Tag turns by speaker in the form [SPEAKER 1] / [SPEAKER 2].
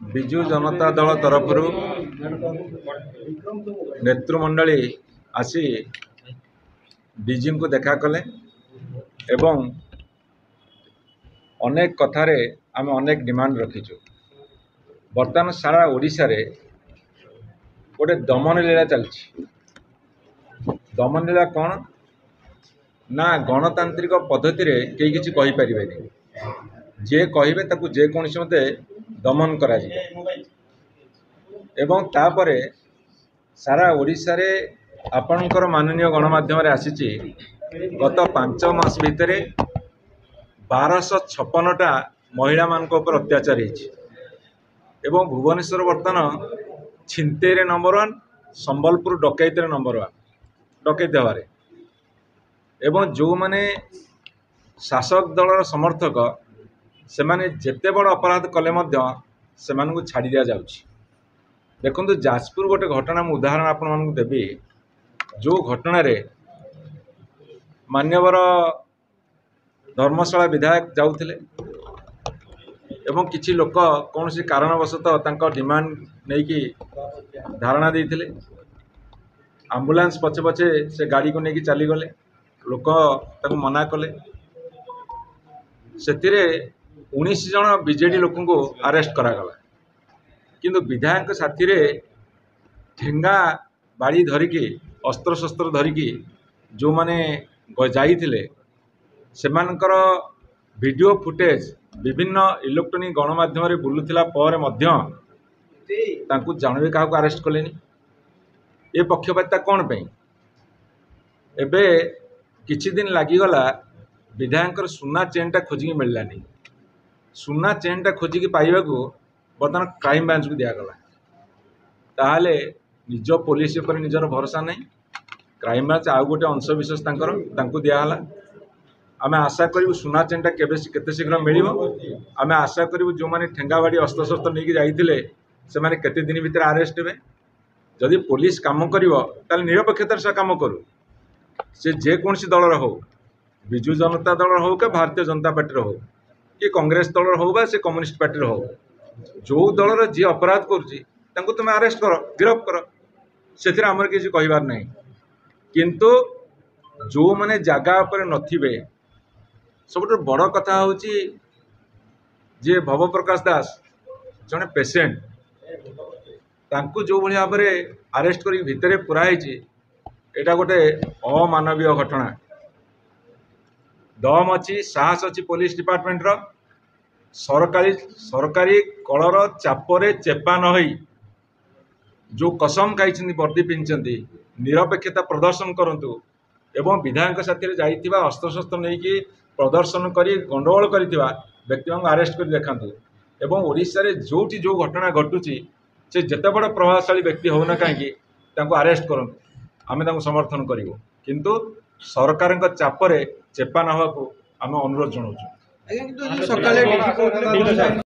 [SPEAKER 1] विजु जनता दल तरफ नेतृमंडली आसी डीजी को देखा कले एवं अनेक कथारे आम अनेक डिमांड रखीचु। बर्तमान सारा ओडिशा रे गोटे दमन लीला चलछि। दमन लीला कौन ना गणतांत्रिक पद्धति रे कई किछि कहि परिबेनी। जे कहिबे ताकू जे कोनसी मते दमन करा जिवो एवं तापरे सारा ओडिशा रे आपणकर माननीय गणमाध्यम रे आसीछि गत 5 मास भितर 1256टा महिला मान ऊपर अत्याचार होइछि एवं भुवनेश्वर बर्तमान छिनतेरे नंबर 1 संबलपुर डकैतरे नंबर 1 डकैत हवारे एवं जो माने शासक दलर समर्थक से माने जेते बड़ अपराध कले मध्य से मानकु छाड़ी दिया जाउछि। देखंतु जाजपुर गोटे घटना मु उदाहरण आपण मानकु देबी। जो घटना रे मान्यवर धर्मशाला विधायक जाउथिले एवं किछि लोक कौन सी कारणवशतः तांका डिमांड नहीं कि धारणा देइथिले। एम्बुलेंस पछे पछे से गाड़ी को लेकिन चली गले। लोक ताको मना कले। सेतिरे 19 जन बीजेडी लोक को अरेस्ट करागला किंतु विधायक साथी रे ठेंगा बाड़ी धरिकी अस्त्र शस्त्र धरिकी जो माने जाइथिले सेमानकर वीडियो फुटेज विभिन्न इलेक्ट्रॉनिक गणमाध्यम रे बुलुथिला पर मध्य तांकु जानबे काहको अरेस्ट कलेनी। ए पक्षपातिता कौन पे एबे किछि दिन लागिगला विधायक सुना चेनटा खोजिकी मिललानी। सुना चेनटा खोजिकी पाइबाकू बर्तमान क्राइम ब्रांच को दियागला। ताहले निज पुलिस पर निजर भरोसा नहीं। क्राइम ब्रांच आउ गोटे अंशविशेष तांको दियागला। आम आशा करूँ सुना चेनटा केते शीघ्र मिलिबो। आम आशा करूँ जो माने ठेंगाबाड़ी अस्त्र शस्त्र नहीं जाइथिले से माने केते दिन भीतर अरेस्ट हेबे। जदि पुलिस काम करिवो ताले निरपेक्षतार से काम करू। से जे कोनसी दलर हो विजु जनता दल हो के भारतीय जनता पार्टी हो कि कांग्रेस दल हो बा से कम्युनिस्ट पार्टी हो जो दलर जी अपराध करुच्ची तुम अरेस्ट कर गिरफ कर से आमर किसी कहबार नहीं। किंतु जो माने जगह पर नथिबे सब बड़ कथा हूँ जे भव प्रकाश दास जड़े पेसेंट तांकु जो भाई भाव में अरेस्ट कर भितर पुराई एटा गोटे अमानवीय घटना। दम अच्छी साहस अच्छी पुलिस डिपार्टमेंट रो सरकारी कलर चापरे चेपा न होई जो कसम खाई वर्दी पिंधि निरपेक्षता प्रदर्शन करंतु एवं विधायक साथी जाइथिबा अस्त्र शस्त्र नहीं कि प्रदर्शन करी गंडगोल करिथिबा व्यक्ति को अरेस्ट कर देखंतु एवं ओडिशा रे जोटी जो घटना घटुची से जते बड़ प्रभावशाली व्यक्ति होना कहीं अरेस्ट करंतु आमे तांको समर्थन करिवो। किंतु सरकार चापरे चेपा न होगा आम अनुरोध जनाऊँ।